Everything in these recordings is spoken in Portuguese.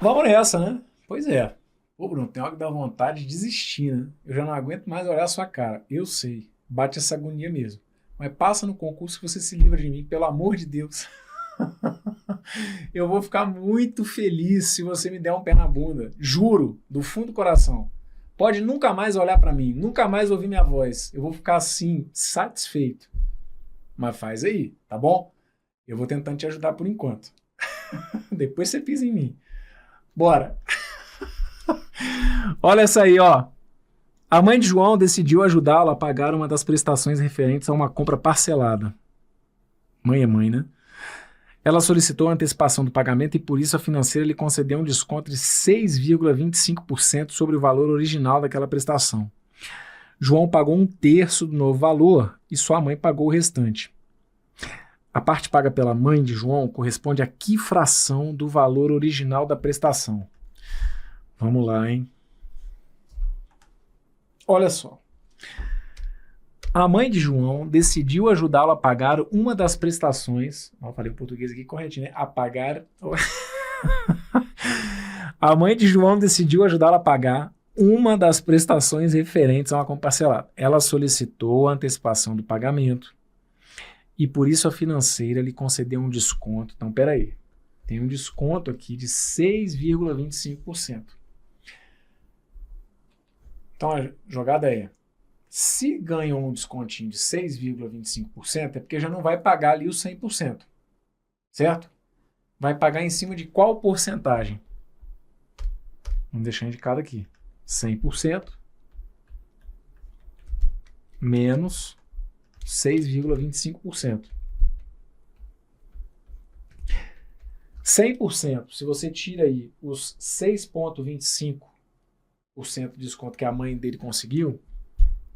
Vamos nessa, né? Pois é. Ô, Bruno, tem hora que dá vontade de desistir, né? Eu já não aguento mais olhar a sua cara. Eu sei. Bate essa agonia mesmo. Mas passa no concurso que você se livra de mim, pelo amor de Deus. Eu vou ficar muito feliz se você me der um pé na bunda. Juro, do fundo do coração. Pode nunca mais olhar pra mim, nunca mais ouvir minha voz. Eu vou ficar assim, satisfeito. Mas faz aí, tá bom? Eu vou tentando te ajudar por enquanto. Depois você pisa em mim. Bora. Olha essa aí, ó. A mãe de João decidiu ajudá-lo a pagar uma das prestações referentes a uma compra parcelada. Mãe é mãe, né? Ela solicitou a antecipação do pagamento e, por isso, a financeira lhe concedeu um desconto de 6,25% sobre o valor original daquela prestação. João pagou um terço do novo valor e sua mãe pagou o restante. A parte paga pela mãe de João corresponde a que fração do valor original da prestação? Vamos lá, hein? Olha só. A mãe de João decidiu ajudá-lo a pagar uma das prestações. Eu falei o português aqui corretinho, né? A pagar. A mãe de João decidiu ajudá-lo a pagar uma das prestações referentes a uma compra parcelada. Ela solicitou a antecipação do pagamento e por isso a financeira lhe concedeu um desconto. Então, peraí. Tem um desconto aqui de 6,25%. Então, a jogada é: se ganhou um descontinho de 6,25%, é porque já não vai pagar ali os 100%, certo? Vai pagar em cima de qual porcentagem? Vamos deixar indicado aqui. 100% menos 6,25%. 100%, se você tira aí os 6,25% de desconto que a mãe dele conseguiu,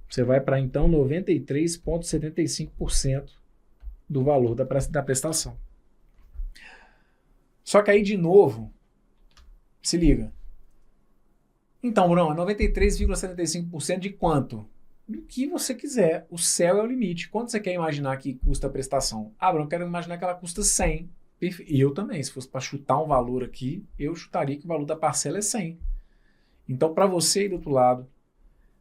você vai para então 93,75% do valor da prestação. Só que aí, de novo, se liga. Então, Bruno, 93,75% de quanto? Do que você quiser. O céu é o limite. Quanto você quer imaginar que custa a prestação? Ah, Bruno, eu quero imaginar que ela custa 100. E eu também, se fosse para chutar um valor aqui, eu chutaria que o valor da parcela é 100. Então, para você aí do outro lado,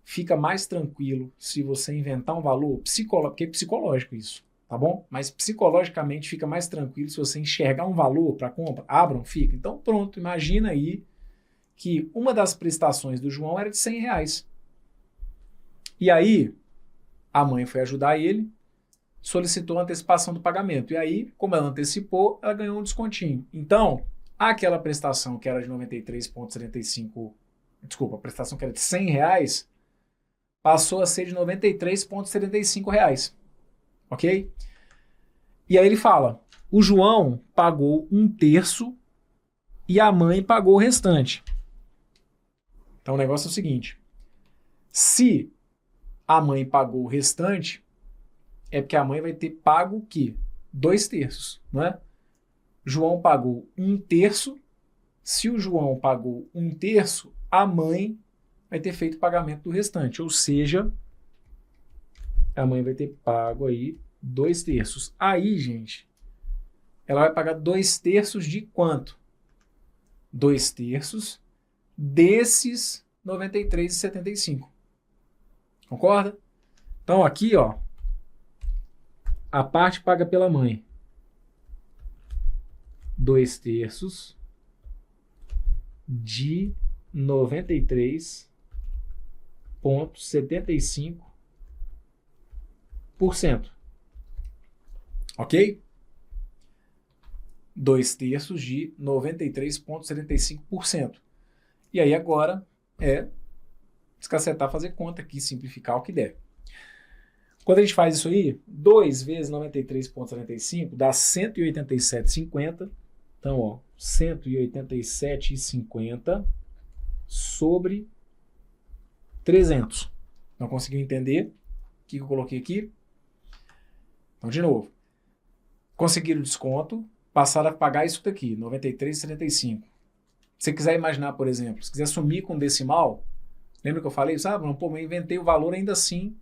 fica mais tranquilo se você inventar um valor porque é psicológico isso, tá bom? Mas psicologicamente fica mais tranquilo se você enxergar um valor para compra. Abram, fica. Então pronto, imagina aí que uma das prestações do João era de R$ 100. E aí a mãe foi ajudar ele, solicitou a antecipação do pagamento. E aí, como ela antecipou, ela ganhou um descontinho. Então, aquela prestação que era de 93,75, desculpa, a prestação que era de R$ 100, passou a ser de R$ 93,75. Ok? E aí ele fala: o João pagou um terço e a mãe pagou o restante. Então o negócio é o seguinte: se a mãe pagou o restante, é porque a mãe vai ter pago o quê? 2/3, não é? João pagou um terço. Se o João pagou um terço, a mãe vai ter feito o pagamento do restante. Ou seja, a mãe vai ter pago aí 2/3. Aí, gente, ela vai pagar 2/3 de quanto? 2/3 desses 93,75. Concorda? Então aqui, ó, a parte paga pela mãe. 2/3 de 93,75%. Ok? 2/3 de 93,75%. E aí agora é descacetar, fazer conta aqui, simplificar o que der. Quando a gente faz isso aí, 2 vezes 93,75 dá 187,50. Então, ó, 187,50 sobre 300. Não conseguiu entender o que eu coloquei aqui? Então, de novo. Conseguiram o desconto, passaram a pagar isso daqui, 93,75. Se você quiser imaginar, por exemplo, se quiser sumir com decimal, lembra que eu falei? Sabe, não, pô, eu inventei o valor, ainda assim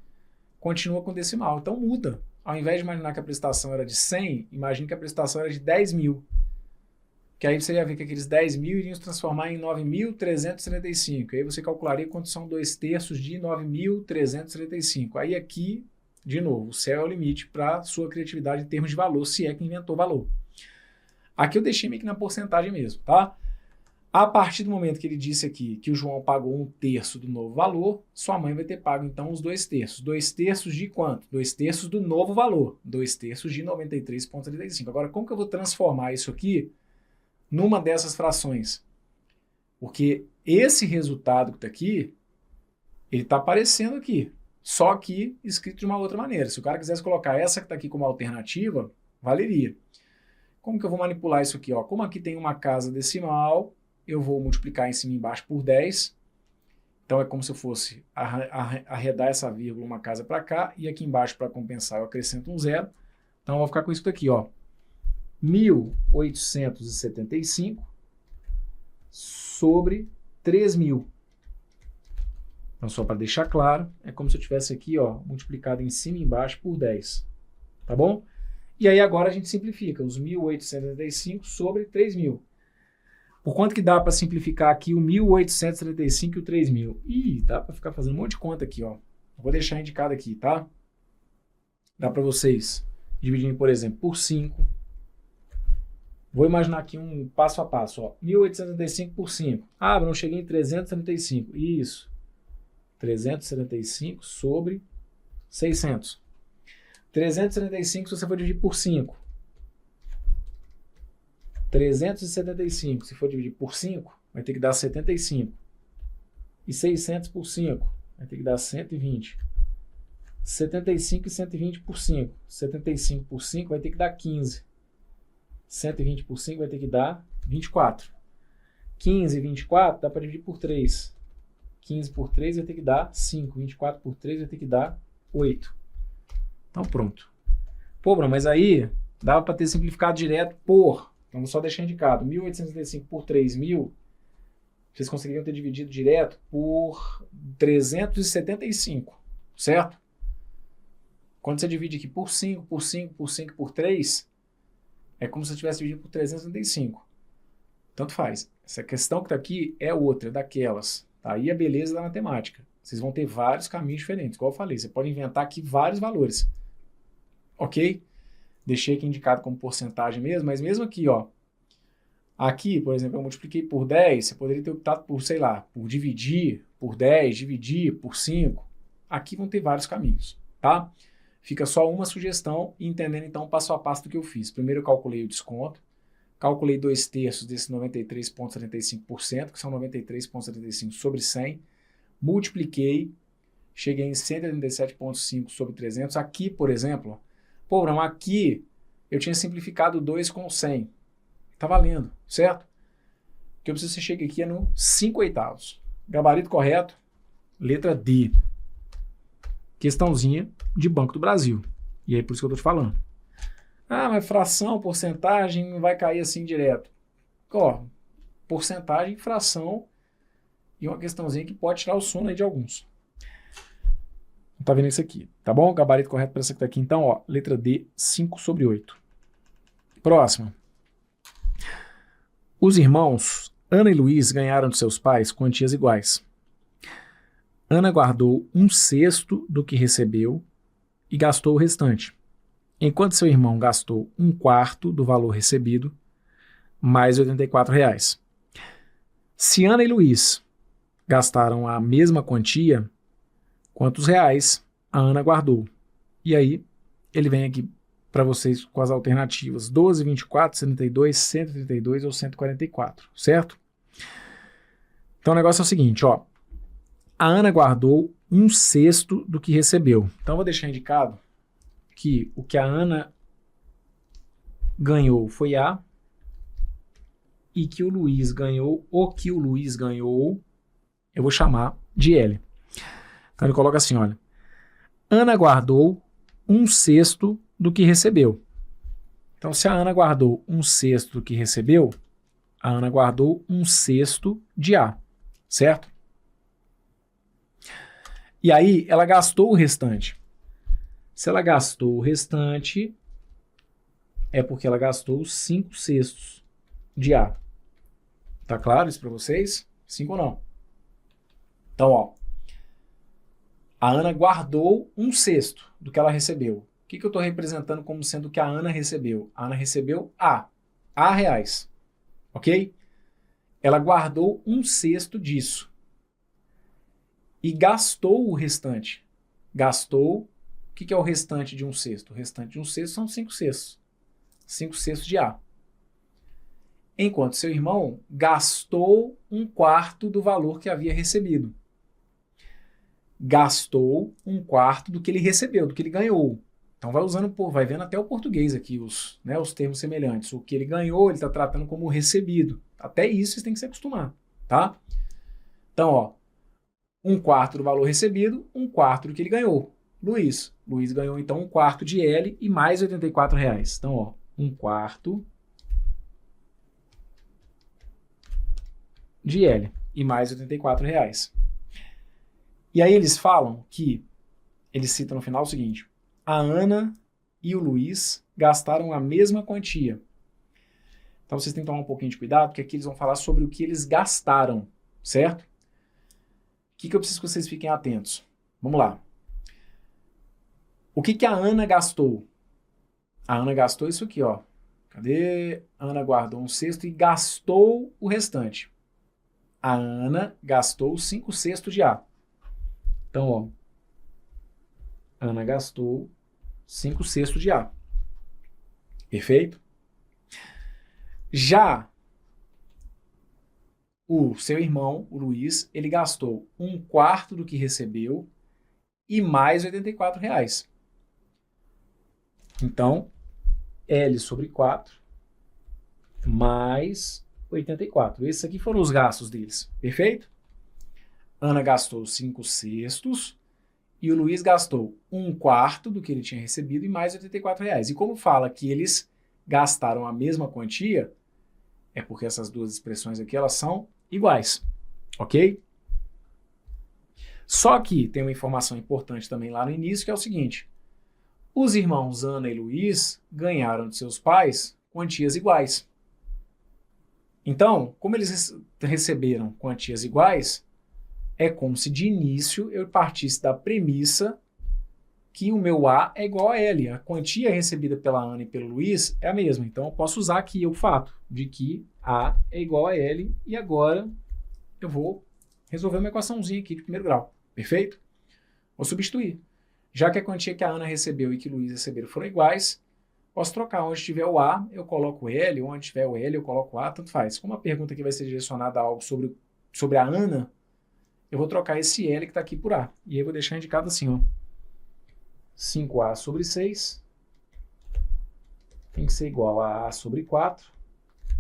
continua com decimal. Então muda. Ao invés de imaginar que a prestação era de 100, imagine que a prestação era de 10 mil. que aí você ia ver que aqueles 10 mil iriam se transformar em 9.375. Aí você calcularia quanto são 2/3 de 9.375. Aí aqui, de novo, o céu é o limite para sua criatividade em termos de valor, se é que inventou valor. Aqui eu deixei meio que na porcentagem mesmo, tá? A partir do momento que ele disse aqui que o João pagou 1/3 do novo valor, sua mãe vai ter pago então os 2/3. 2/3 de quanto? 2/3 do novo valor. 2/3 de 93,35. Agora, como que eu vou transformar isso aqui numa dessas frações? Porque esse resultado que está aqui, ele está aparecendo aqui, só que escrito de uma outra maneira. Se o cara quisesse colocar essa que está aqui como alternativa, valeria. Como que eu vou manipular isso aqui? Ó? Como aqui tem uma casa decimal, eu vou multiplicar em cima e embaixo por 10. Então é como se eu fosse arredar essa vírgula uma casa para cá, e aqui embaixo, para compensar, eu acrescento um zero. Então eu vou ficar com isso daqui, ó. 1.875 sobre 3.000. Então, só para deixar claro, é como se eu tivesse aqui, ó, multiplicado em cima e embaixo por 10. Tá bom? E aí agora a gente simplifica os 1.875 sobre 3.000. Por quanto que dá para simplificar aqui o 1.875 e o 3.000? Ih, dá para ficar fazendo um monte de conta aqui, ó. Vou deixar indicado aqui, tá? Dá para vocês dividirem, por exemplo, por 5. Vou imaginar aqui um passo a passo, ó. 1.875 por 5. Ah, não cheguei em 375. Isso. 375 sobre 600. 375 se você for dividir por 5. 375, se for dividir por 5, vai ter que dar 75. E 600 por 5, vai ter que dar 120. 75 e 120 por 5. 75 por 5 vai ter que dar 15. 120 por 5 vai ter que dar 24. 15 e 24 dá para dividir por 3. 15 por 3 vai ter que dar 5. 24 por 3 vai ter que dar 8. Então pronto. Pô, Bruno, mas aí dava para ter simplificado direto por... Vamos só deixar indicado. 1.875 por 3.000, vocês conseguiriam ter dividido direto por 375, certo? Quando você divide aqui por 5, por 5, por 5, por 3, é como se você tivesse dividido por 375. Tanto faz. Essa questão que está aqui é outra, daquelas. Tá aí a beleza da matemática. Vocês vão ter vários caminhos diferentes. Igual eu falei, você pode inventar aqui vários valores. Ok? Deixei aqui indicado como porcentagem mesmo, mas mesmo aqui, ó. Aqui, por exemplo, eu multipliquei por 10, você poderia ter optado por, sei lá, por dividir por 10, dividir por 5. Aqui vão ter vários caminhos, tá? Fica só uma sugestão, entendendo então passo a passo do que eu fiz. Primeiro eu calculei o desconto, calculei 2/3 desse 93,75%, que são 93,75 sobre 100, multipliquei, cheguei em 137,5 sobre 300. Aqui, por exemplo, ó, pô, não, aqui eu tinha simplificado 2 com 100. Tá valendo, certo? O que eu preciso que você chegue aqui é no 5/8. Gabarito correto, letra D. Questãozinha de Banco do Brasil. E aí por isso que eu tô te falando. Ah, mas fração, porcentagem, não vai cair assim direto. Ó, porcentagem, fração e uma questãozinha que pode tirar o sono aí de alguns. Tá vendo isso aqui, tá bom? Gabarito correto para essa que tá aqui, então, ó, letra D, 5/8. Próxima. Os irmãos Ana e Luiz ganharam de seus pais quantias iguais. Ana guardou 1/6 do que recebeu e gastou o restante, enquanto seu irmão gastou 1/4 do valor recebido, mais R$ 84. Se Ana e Luiz gastaram a mesma quantia, quantos reais a Ana guardou? E aí, ele vem aqui para vocês com as alternativas 12, 24, 72, 132 ou 144, certo? Então o negócio é o seguinte, ó. A Ana guardou 1/6 do que recebeu. Então eu vou deixar indicado que o que a Ana ganhou foi A e que o Luiz ganhou, o que o Luiz ganhou, eu vou chamar de L. Então ele coloca assim, olha. Ana guardou 1/6 do que recebeu. Então, se a Ana guardou 1/6 do que recebeu, a Ana guardou 1/6 de A, certo? E aí, ela gastou o restante. Se ela gastou o restante, é porque ela gastou 5/6. de A. Tá claro isso para vocês? Sim ou não? Então, ó, a Ana guardou 1/6 do que ela recebeu. O que eu estou representando como sendo o que a Ana recebeu? A Ana recebeu A reais, ok? Ela guardou 1/6 disso e gastou o restante. Gastou, o que é o restante de 1/6? O restante de 1/6 são 5/6. 5/6 de A. Enquanto seu irmão gastou 1/4 do valor que havia recebido. Gastou 1/4 do que ele recebeu, do que ele ganhou. Então vai vendo até o português aqui os termos semelhantes. O que ele ganhou, ele está tratando como recebido. Até isso vocês têm que se acostumar, tá? Então, ó, 1/4 do valor recebido, 1/4 do que ele ganhou. Luiz ganhou então 1/4 de L e mais R$84. Então, ó, 1/4 de L e mais R$84. E aí eles falam que, eles citam no final o seguinte: a Ana e o Luiz gastaram a mesma quantia. Então vocês têm que tomar um pouquinho de cuidado, porque aqui eles vão falar sobre o que eles gastaram, certo? O que eu preciso que vocês fiquem atentos? Vamos lá. O que a Ana gastou? A Ana gastou isso aqui, ó. Cadê? A Ana guardou 1/6 e gastou o restante. A Ana gastou 5/6 de A. Então, ó, Ana gastou 5/6 de A. Perfeito? Já o seu irmão, o Luiz, ele gastou 1/4 do que recebeu e mais R$84. Então, L sobre 4 mais 84. Esses aqui foram os gastos deles. Perfeito? Ana gastou 5/6 e o Luiz gastou 1/4 do que ele tinha recebido e mais R$84. E como fala que eles gastaram a mesma quantia, é porque essas duas expressões aqui, elas são iguais, ok? Só que tem uma informação importante também lá no início, que é o seguinte: os irmãos Ana e Luiz ganharam de seus pais quantias iguais. Então, como eles receberam quantias iguais, é como se de início eu partisse da premissa que o meu A é igual a L. A quantia recebida pela Ana e pelo Luiz é a mesma. Então, eu posso usar aqui o fato de que A é igual a L e agora eu vou resolver uma equaçãozinha aqui de primeiro grau. Perfeito? Vou substituir. Já que a quantia que a Ana recebeu e que o Luiz receberam foram iguais, posso trocar. Onde tiver o A, eu coloco o L. Onde tiver o L, eu coloco o A. Tanto faz. Como a pergunta aqui vai ser direcionada a algo sobre a Ana, eu vou trocar esse L que está aqui por A. E aí eu vou deixar indicado assim, ó. 5A sobre 6 tem que ser igual a A sobre 4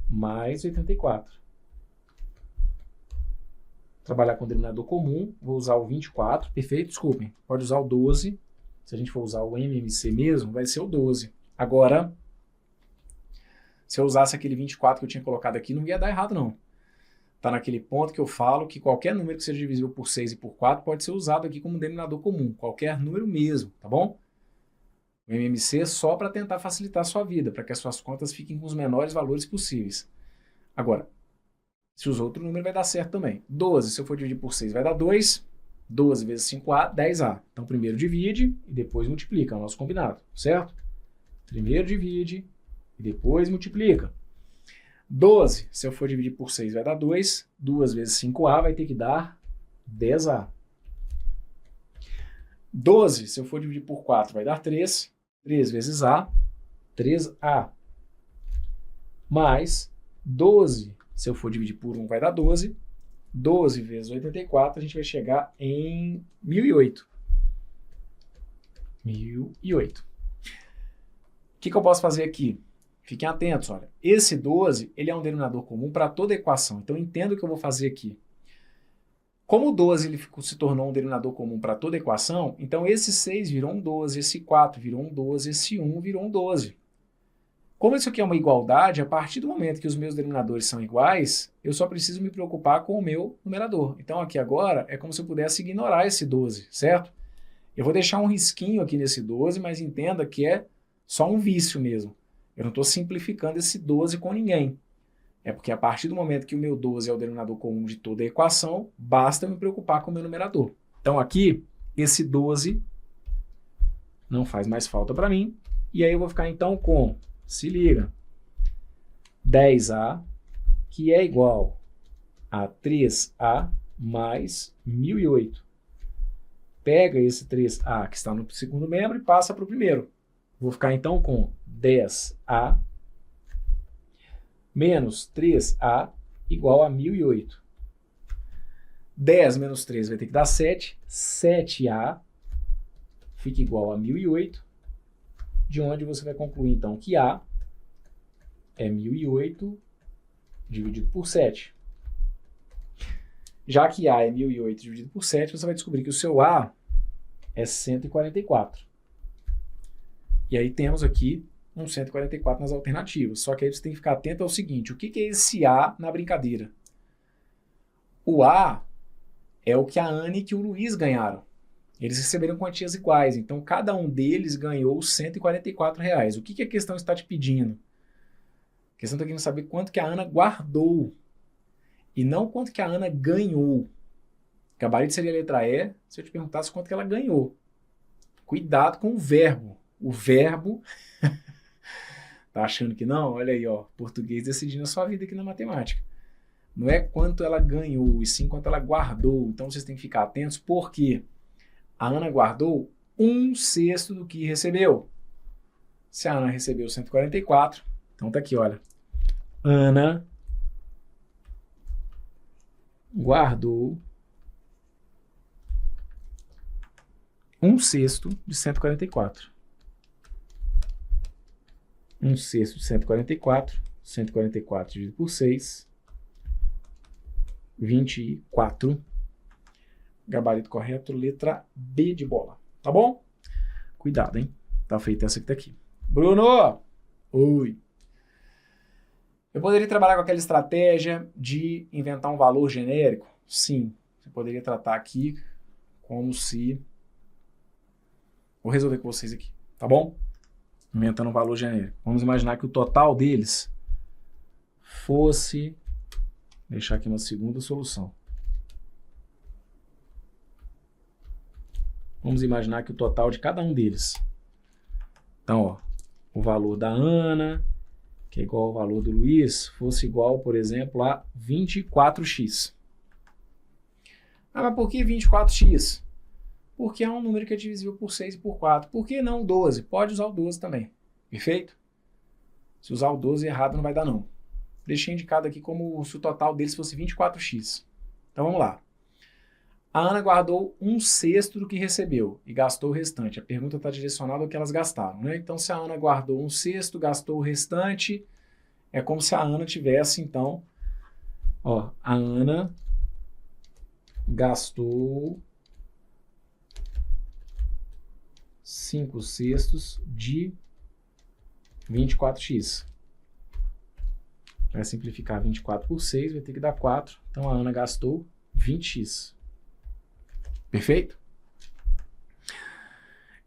mais 84. Trabalhar com denominador comum, vou usar o 24, perfeito, desculpem. Pode usar o 12, se a gente for usar o MMC mesmo, vai ser o 12. Agora, se eu usasse aquele 24 que eu tinha colocado aqui, não ia dar errado não. Está naquele ponto que eu falo que qualquer número que seja divisível por 6 e por 4 pode ser usado aqui como denominador comum. Qualquer número mesmo, tá bom? O MMC é só para tentar facilitar a sua vida, para que as suas contas fiquem com os menores valores possíveis. Agora, se usar outro número vai dar certo também. 12, se eu for dividir por 6, vai dar 2. 12 vezes 5A, 10A. Então, primeiro divide e depois multiplica, é o nosso combinado, certo? Primeiro divide e depois multiplica. 12, se eu for dividir por 6, vai dar 2. 2 vezes 5A vai ter que dar 10A. 12, se eu for dividir por 4, vai dar 3. 3 vezes A, 3A. Mais 12, se eu for dividir por 1, vai dar 12. 12 vezes 84, a gente vai chegar em 1008. 1008. O que eu posso fazer aqui? Fiquem atentos, olha. Esse 12, ele é um denominador comum para toda equação. Então, entenda o que eu vou fazer aqui. Como o 12 ele se tornou um denominador comum para toda equação, então esse 6 virou um 12, esse 4 virou um 12, esse 1 virou um 12. Como isso aqui é uma igualdade, a partir do momento que os meus denominadores são iguais, eu só preciso me preocupar com o meu numerador. Então, aqui agora, é como se eu pudesse ignorar esse 12, certo? Eu vou deixar um risquinho aqui nesse 12, mas entenda que é só um vício mesmo. Eu não estou simplificando esse 12 com ninguém. É porque a partir do momento que o meu 12 é o denominador comum de toda a equação, basta me preocupar com o meu numerador. Então aqui, esse 12 não faz mais falta para mim. E aí eu vou ficar então com, se liga, 10A, que é igual a 3A mais 1008. Pega esse 3A que está no segundo membro e passa para o primeiro. Vou ficar então com 10A menos 3A igual a 1008. 10 menos 3 vai ter que dar 7. 7A fica igual a 1008, de onde você vai concluir então que A é 1008 dividido por 7. Já que A é 1008 dividido por 7, você vai descobrir que o seu A é 144. E aí temos aqui um 144 nas alternativas. Só que aí você tem que ficar atento ao seguinte, o que é esse A na brincadeira? O A é o que a Ana e que o Luiz ganharam. Eles receberam quantias iguais, então cada um deles ganhou R$ 144. O que a questão está te pedindo? A questão está querendo saber quanto que a Ana guardou e não quanto que a Ana ganhou. Gabarito seria a letra E se eu te perguntasse quanto que ela ganhou. Cuidado com o verbo. O verbo... Tá achando que não? Olha aí, ó, português decidindo a sua vida aqui na matemática. Não é quanto ela ganhou, e sim quanto ela guardou. Então vocês têm que ficar atentos, porque a Ana guardou 1/6 do que recebeu. Se a Ana recebeu 144, então tá aqui, olha. Ana guardou 1/6 de 144. 1/6 de 144. 144 dividido por 6. 24. Gabarito correto, letra B de bola. Tá bom? Cuidado, hein? Tá feita essa que tá aqui. Bruno! Oi! Eu poderia trabalhar com aquela estratégia de inventar um valor genérico? Sim. Você poderia tratar aqui como se... Vou resolver com vocês aqui, tá bom? Inventando um valor genérico. Vamos imaginar que o total deles fosse... Deixar aqui uma segunda solução. Vamos imaginar que o total de cada um deles. Então, ó, o valor da Ana, que é igual ao valor do Luiz, fosse igual, por exemplo, a 24x. Ah, mas por que 24x? Porque é um número que é divisível por 6 e por 4. Por que não o 12? Pode usar o 12 também. Perfeito? Se usar o 12 errado não vai dar não. Deixei indicado aqui como se o total deles fosse 24x. Então vamos lá. A Ana guardou 1/6 do que recebeu e gastou o restante. A pergunta está direcionada ao que elas gastaram, né? Então, se a Ana guardou 1/6, gastou o restante, é como se a Ana tivesse, então, ó, a Ana gastou 5/6 de 24x. Vai simplificar 24 por 6, vai ter que dar 4. Então, a Ana gastou 20x. Perfeito?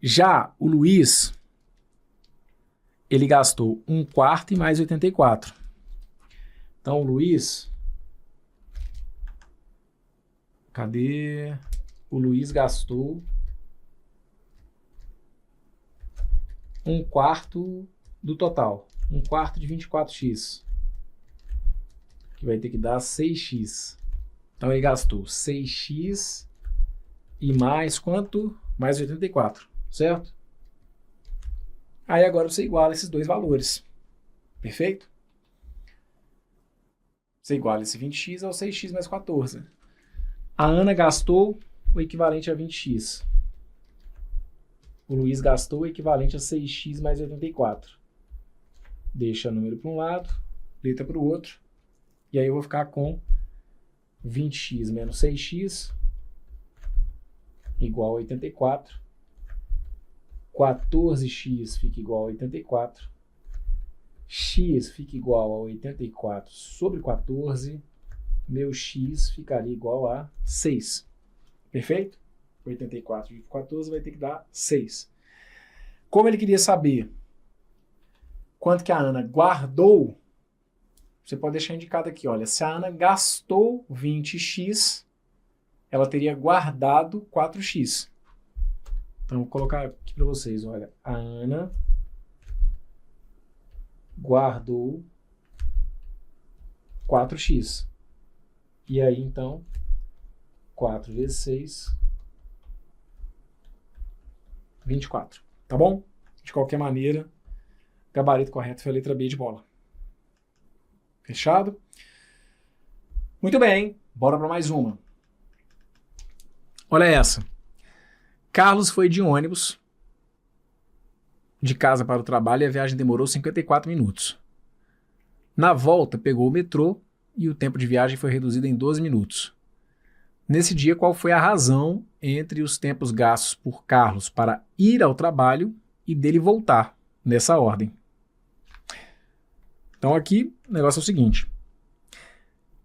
Já o Luiz, ele gastou 1/4 e mais 84. Então, o Luiz... Cadê? O Luiz gastou 1/4 do total. 1/4 de 24x. Que vai ter que dar 6x. Então, ele gastou 6x... E mais quanto? Mais 84, certo? Aí agora você iguala esses dois valores. Perfeito? Você iguala esse 20x ao 6x mais 14. A Ana gastou o equivalente a 20x. O Luiz gastou o equivalente a 6x mais 84. Deixa número para um lado, letra para o outro. E aí eu vou ficar com 20x menos 6x igual a 84. 14x fica igual a 84. X fica igual a 84 sobre 14. Meu x ficaria igual a 6. Perfeito? 84 dividido por 14 vai ter que dar 6. Como ele queria saber quanto que a Ana guardou, você pode deixar indicado aqui, olha, se a Ana gastou 20x, ela teria guardado 4x. Então, vou colocar aqui para vocês, olha, a Ana guardou 4x. E aí, então, 4 vezes 6, 24. Tá bom? De qualquer maneira, gabarito correto foi a letra B de bola. Fechado? Muito bem, bora para mais uma. Olha essa. Carlos foi de ônibus de casa para o trabalho e a viagem demorou 54 minutos. Na volta, pegou o metrô e o tempo de viagem foi reduzido em 12 minutos. Nesse dia, qual foi a razão entre os tempos gastos por Carlos para ir ao trabalho e dele voltar, nessa ordem? Então aqui, o negócio é o seguinte.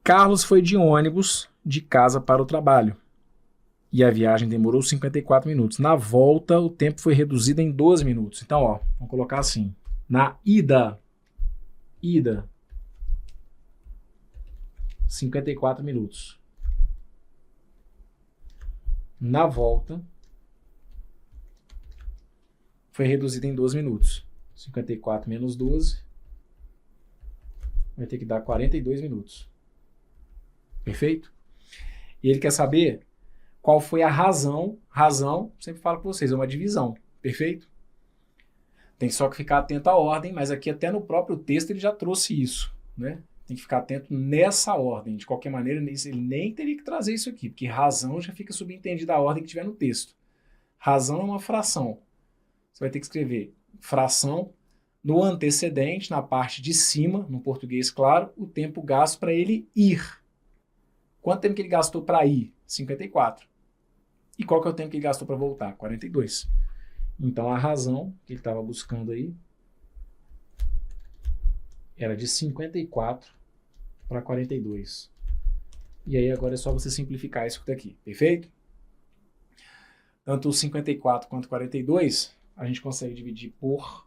Carlos foi de ônibus de casa para o trabalho e a viagem demorou 54 minutos. Na volta, o tempo foi reduzido em 12 minutos. Então, ó, vamos colocar assim. Na ida, 54 minutos. Na volta, foi reduzido em 12 minutos. 54 menos 12 vai ter que dar 42 minutos. Perfeito? E ele quer saber qual foi a razão. Razão, sempre falo para vocês, é uma divisão. Perfeito? Tem só que ficar atento à ordem, mas aqui até no próprio texto ele já trouxe isso, né? Tem que ficar atento nessa ordem. De qualquer maneira, ele nem teria que trazer isso aqui, porque razão já fica subentendida a ordem que tiver no texto. Razão é uma fração. Você vai ter que escrever fração no antecedente, na parte de cima, no português claro, o tempo gasto para ele ir. Quanto tempo que ele gastou para ir? 54. E qual que é o tempo que ele gastou para voltar? 42. Então, a razão que ele estava buscando aí era de 54 para 42. E aí agora é só você simplificar isso daqui, perfeito? Tanto o 54 quanto o 42, a gente consegue dividir por...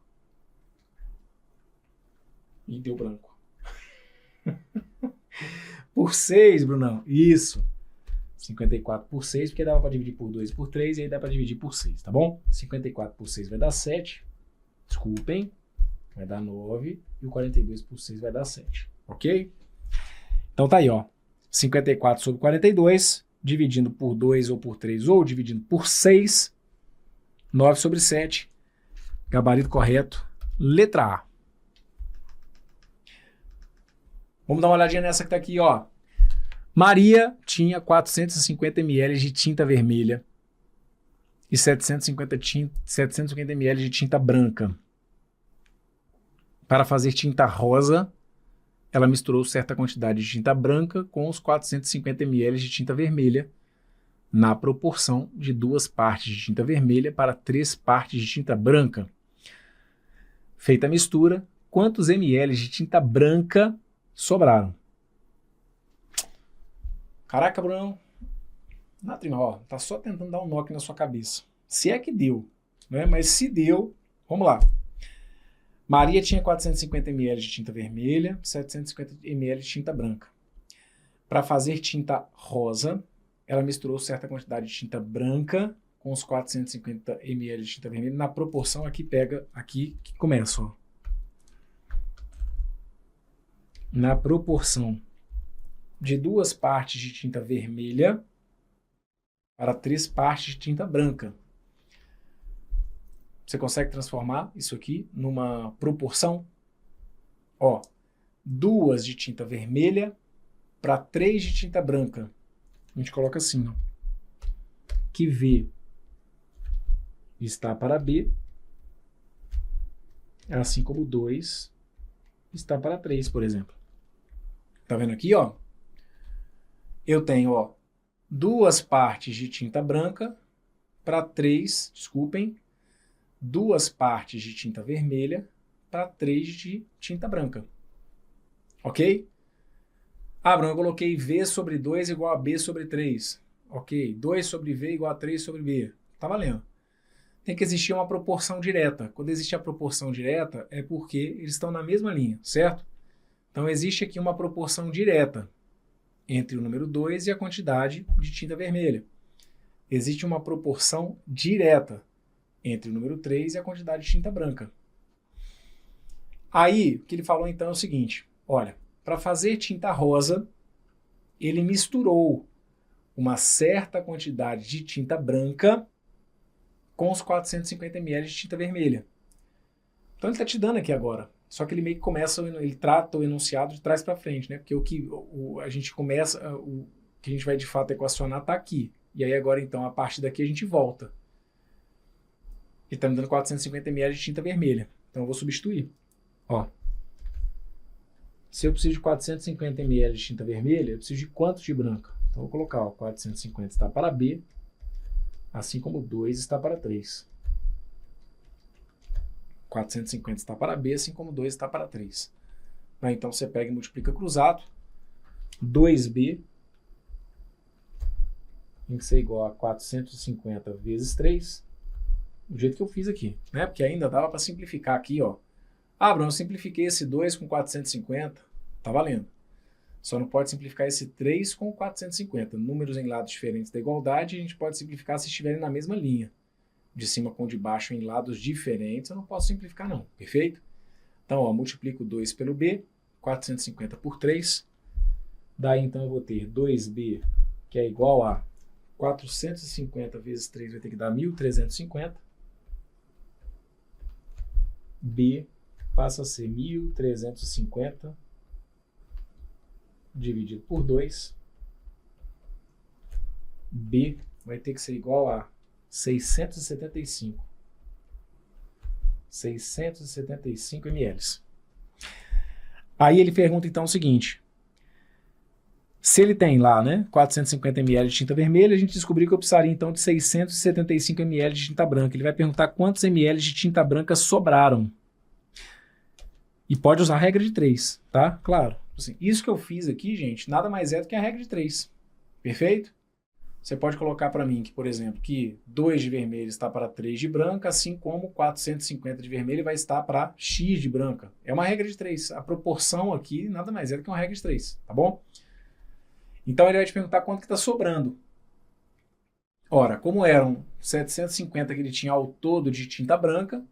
E deu branco. Por 6, Brunão. Isso. 54 por 6, porque dava para dividir por 2 e por 3, e aí dá para dividir por 6, tá bom? 54 por 6 vai dar 7. Desculpem. Vai dar 9. E o 42 por 6 vai dar 7. Ok? Então tá aí, ó. 54 sobre 42, dividindo por 2 ou por 3, ou dividindo por 6. 9 sobre 7. Gabarito correto. Letra A. Vamos dar uma olhadinha nessa que tá aqui, ó. Maria tinha 450 ml de tinta vermelha e 750 ml de tinta branca. Para fazer tinta rosa, ela misturou certa quantidade de tinta branca com os 450 ml de tinta vermelha, na proporção de 2 partes de tinta vermelha para 3 partes de tinta branca. Feita a mistura, quantos ml de tinta branca sobraram? Caraca, Bruno. Ó, tá só tentando dar um nó aqui na sua cabeça. Se é que deu, né? Mas se deu, vamos lá. Maria tinha 450 ml de tinta vermelha, 750 ml de tinta branca. Para fazer tinta rosa, ela misturou certa quantidade de tinta branca com os 450 ml de tinta vermelha na proporção aqui, pega aqui que começa, ó. Na proporção de 2 partes de tinta vermelha para 3 partes de tinta branca. Você consegue transformar isso aqui numa proporção? Ó, 2 de tinta vermelha para 3 de tinta branca. A gente coloca assim, ó. Que V está para B, assim como 2 está para 3, por exemplo. Tá vendo aqui, ó? Eu tenho, ó, 2 partes de tinta branca para 3, desculpem, 2 partes de tinta vermelha para 3 de tinta branca. Ok? Ah, Bruno, eu coloquei V sobre 2 igual a B sobre 3. Ok, 2 sobre V igual a 3 sobre B. Tá valendo. Tem que existir uma proporção direta. Quando existe a proporção direta, é porque eles estão na mesma linha, certo? Então existe aqui uma proporção direta entre o número 2 e a quantidade de tinta vermelha. Existe uma proporção direta entre o número 3 e a quantidade de tinta branca. Aí, o que ele falou então é o seguinte, olha, para fazer tinta rosa, ele misturou uma certa quantidade de tinta branca com os 450 ml de tinta vermelha. Então ele está te dando aqui agora. Só que ele meio que começa, ele trata o enunciado de trás para frente, né? Porque a gente começa, o que a gente vai de fato equacionar está aqui. E aí agora então, a partir daqui a gente volta. Ele está me dando 450 ml de tinta vermelha. Então eu vou substituir. Ó. Se eu preciso de 450 ml de tinta vermelha, eu preciso de quanto de branca? Então eu vou colocar, ó, 450 está para B, assim como 2 está para 3. 450 está para B, assim como 2 está para 3. Então você pega e multiplica cruzado. 2B tem que ser igual a 450 vezes 3, do jeito que eu fiz aqui, né? Porque ainda dava para simplificar aqui, ó. Ah, Bruno, eu simplifiquei esse 2 com 450, tá valendo. Só não pode simplificar esse 3 com 450. Números em lados diferentes da igualdade, a gente pode simplificar se estiverem na mesma linha. De cima com de baixo em lados diferentes, eu não posso simplificar não, perfeito? Então, ó, multiplico 2 pelo B, 450 por 3. Daí, então, eu vou ter 2B, que é igual a 450 vezes 3, vai ter que dar 1.350. B passa a ser 1.350 dividido por 2. B vai ter que ser igual a 675. 675 ml. Aí ele pergunta então o seguinte. Se ele tem lá, né, 450 ml de tinta vermelha, a gente descobriu que eu precisaria então de 675 ml de tinta branca. Ele vai perguntar quantos ml de tinta branca sobraram. E pode usar a regra de 3, tá? Claro. Assim, isso que eu fiz aqui, gente, nada mais é do que a regra de 3. Perfeito? Você pode colocar para mim que, por exemplo, que 2 de vermelho está para 3 de branca, assim como 450 de vermelho vai estar para X de branca. É uma regra de 3. A proporção aqui nada mais é do que uma regra de 3, tá bom? Então ele vai te perguntar quanto que está sobrando. Ora, como eram 750 que ele tinha ao todo de tinta branca,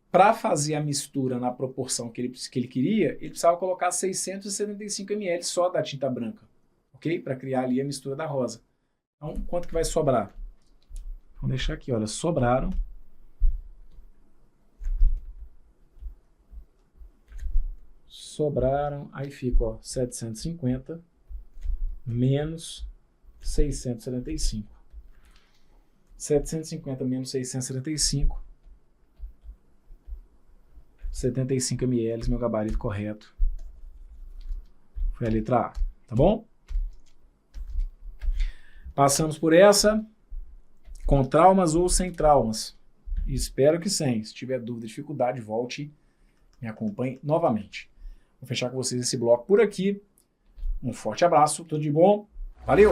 para fazer a mistura na proporção que ele queria, ele precisava colocar 675 ml só da tinta branca, ok? Para criar ali a mistura da rosa. Então, quanto que vai sobrar? Vamos deixar aqui, olha, sobraram. Aí fica, ó, 750 menos 675. 750 menos 675, 75 ml, meu gabarito correto. Foi a letra A, tá bom? Passamos por essa, com traumas ou sem traumas. Espero que sem. Se tiver dúvida, dificuldade, volte e me acompanhe novamente. Vou fechar com vocês esse bloco por aqui. Um forte abraço, tudo de bom. Valeu!